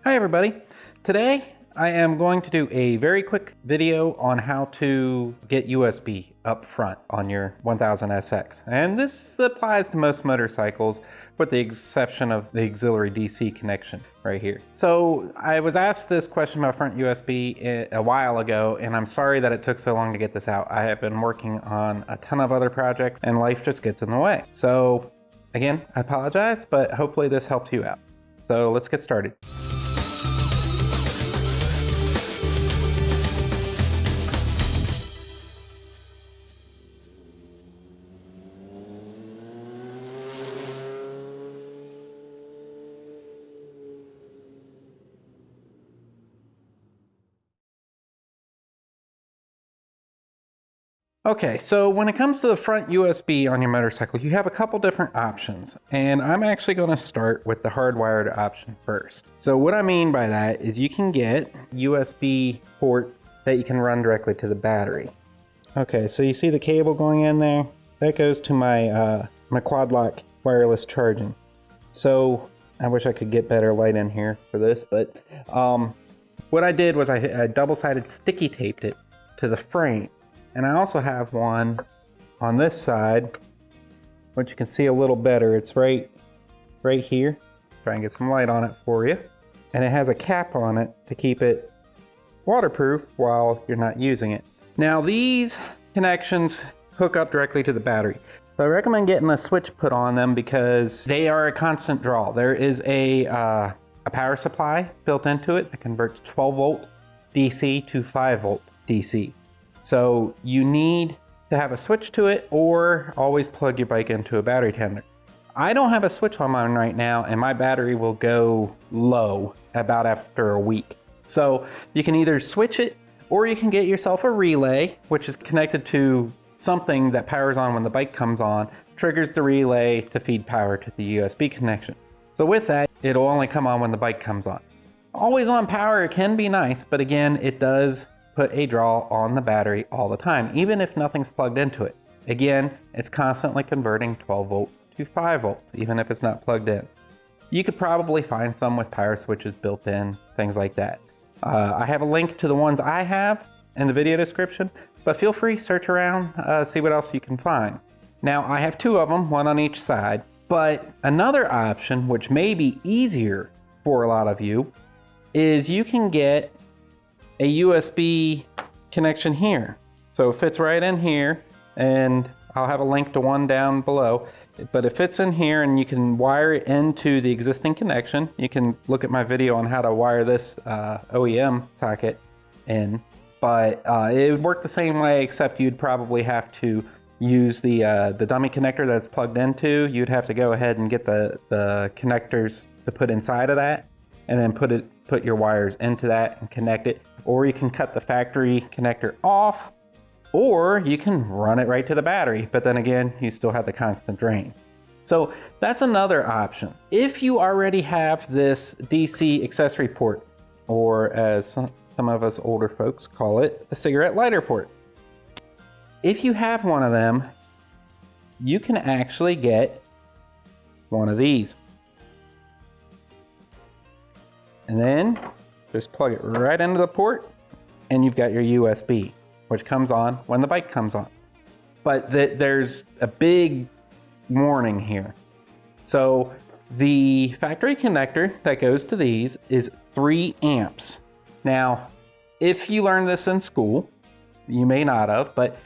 Hi everybody. Today I am going to do a very quick video on how to get USB up front on your 1000SX. And this applies to most motorcycles with the exception of the auxiliary DC connection right here. So I was asked this question about front USB a while ago, and I'm sorry that it took so long to get this out. I have been working on a ton of other projects and life just gets in the way. So again, I apologize, but hopefully this helps you out. So let's get started. Okay, so when it comes to the front USB on your motorcycle, you have a couple different options, and I'm actually going to start with the hardwired option first. So what I mean by that is you can get USB ports that you can run directly to the battery. Okay, so you see the cable going in there? That goes to my, my quad lock wireless charging. So I wish I could get better light in here for this, but what I did was I double-sided sticky taped it to the frame. And I also have one on this side, which you can see a little better. It's right here. Try and get some light on it for you. And it has a cap on it to keep it waterproof while you're not using it. Now these connections hook up directly to the battery. So I recommend getting a switch put on them because they are a constant draw. There is a power supply built into it that converts 12 volt DC to 5 volt DC. So you need to have a switch to it or always plug your bike into a battery tender. I don't have a switch on mine right now and my battery will go low about after a week. So you can either switch it or you can get yourself a relay, which is connected to something that powers on when the bike comes on, triggers the relay to feed power to the USB connection. So with that, it'll only come on when the bike comes on. Always on power can be nice, but again, it does put a draw on the battery all the time, even if nothing's plugged into it. Again, it's constantly converting 12 volts to 5 volts, even if it's not plugged in. You could probably find some with power switches built in, things like that. I have a link to the ones I have in the video description, but feel free to search around, see what else you can find. Now, I have two of them, one on each side, but another option, which may be easier for a lot of you, is you can get a USB connection here. So it fits right in here, and I'll have a link to one down below, but it fits in here and you can wire it into the existing connection. You can look at my video on how to wire this OEM socket in, but it would work the same way, except you'd probably have to use the dummy connector that's plugged into. You'd have to go ahead and get the connectors to put inside of that, and then put your wires into that and connect it. Or you can cut the factory connector off, or you can run it right to the battery, but then again, you still have the constant drain. So that's another option. If you already have this DC accessory port, or as some of us older folks call it, a cigarette lighter port. If you have one of them, you can actually get one of these. And then just plug it right into the port and you've got your USB, which comes on when the bike comes on. But there's a big warning here. So the factory connector that goes to these is 3 amps. Now, if you learned this in school, you may not have, but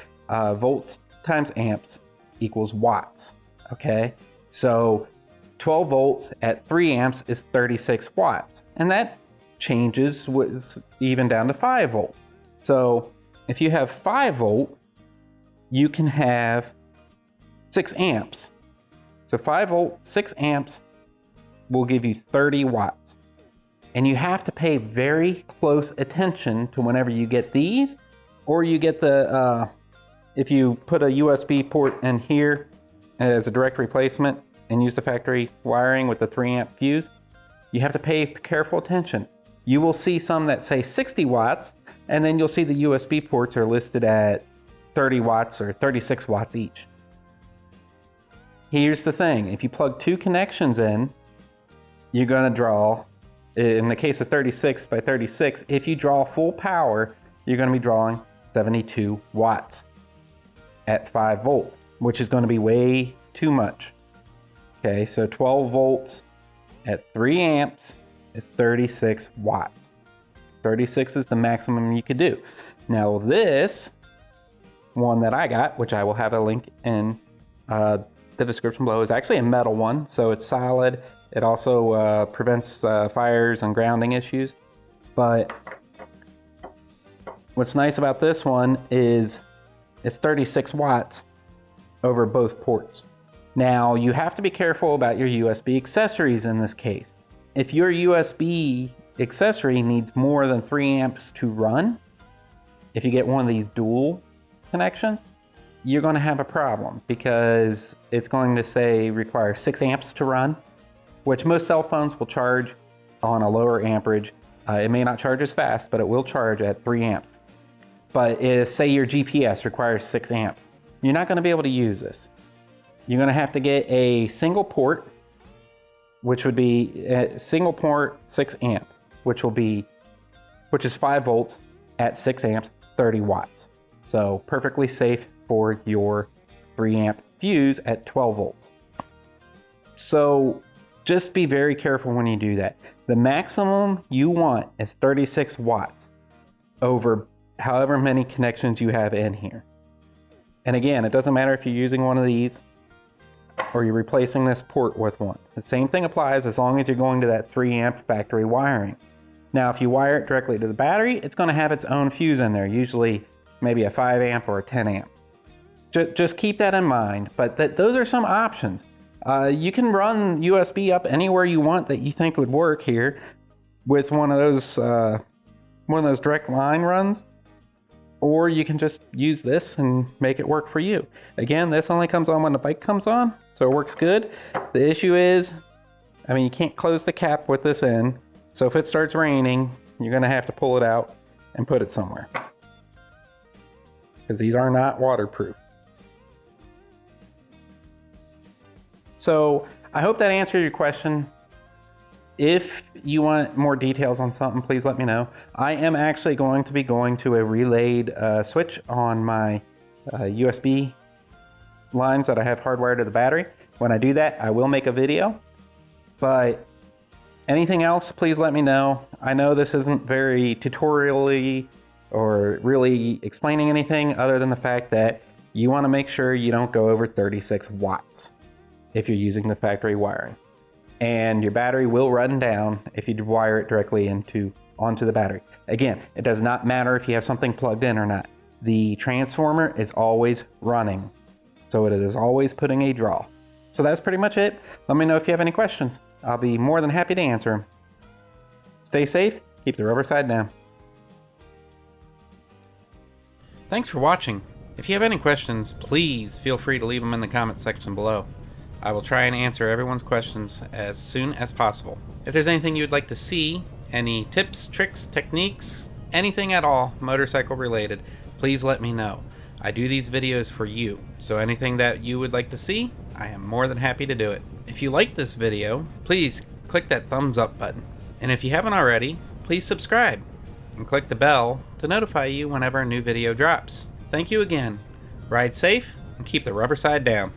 volts times amps equals watts, okay? So 12 volts at 3 amps is 36 watts, and that changes even down to 5 volt. So if you have 5 volt, you can have 6 amps. So 5 volt, 6 amps will give you 30 watts. And you have to pay very close attention to whenever you get these, or you get the, if you put a USB port in here as a direct replacement and use the factory wiring with the 3 amp fuse, you have to pay careful attention. You will see some that say 60 watts, and then you'll see the USB ports are listed at 30 watts or 36 watts each. Here's the thing, if you plug 2 connections in, you're gonna draw In the case of 36 by 36, if you draw full power, you're going to be drawing 72 watts at 5 volts, which is going to be way too much. Okay, so 12 volts at 3 amps is 36 watts. 36 is the maximum you could do. Now this one that I got, which I will have a link in the description below, is actually a metal one, so it's solid. It also prevents fires and grounding issues. But what's nice about this one is it's 36 watts over both ports. Now you have to be careful about your USB accessories in this case. If your USB accessory needs more than 3 amps to run, if you get one of these dual connections, you're going to have a problem because it's going to say require 6 amps to run, which most cell phones will charge on a lower amperage. It may not charge as fast, but it will charge at 3 amps. But say your GPS requires 6 amps. You're not going to be able to use this. You're going to have to get a single port, which would be a single port 6 amp, which is 5 volts at 6 amps, 30 watts. So perfectly safe for your 3 amp fuse at 12 volts. So just be very careful when you do that. The maximum you want is 36 watts over however many connections you have in here. And again, it doesn't matter if you're using one of these or you're replacing this port with one. The same thing applies as long as you're going to that 3 amp factory wiring. Now, if you wire it directly to the battery, it's going to have its own fuse in there, usually maybe a 5 amp or a 10 amp. Just keep that in mind, but those are some options. You can run USB up anywhere you want that you think would work here with one of those direct line runs, or you can just use this and make it work for you. Again, this only comes on when the bike comes on, so it works good. The issue is, I mean, you can't close the cap with this in, so if it starts raining, you're going to have to pull it out and put it somewhere, because these are not waterproof. So I hope that answered your question. If you want more details on something, please let me know. I am actually going to be going to a relayed switch on my USB lines that I have hardwired to the battery. When I do that, I will make a video. But anything else, please let me know. I know this isn't very tutorially or really explaining anything other than the fact that you want to make sure you don't go over 36 watts if you're using the factory wiring. And your battery will run down if you wire it directly onto the battery. Again, it does not matter if you have something plugged in or not. The transformer is always running, so it is always putting a draw. So that's pretty much it. Let me know if you have any questions. I'll be more than happy to answer them. Stay safe, keep the rubber side down. Thanks for watching. If you have any questions, please feel free to leave them in the comment section below. I will try and answer everyone's questions as soon as possible. If there's anything you would like to see, any tips, tricks, techniques, anything at all motorcycle related, please let me know. I do these videos for you, so anything that you would like to see, I am more than happy to do it. If you like this video, please click that thumbs up button. And if you haven't already, please subscribe and click the bell to notify you whenever a new video drops. Thank you again. Ride safe and keep the rubber side down.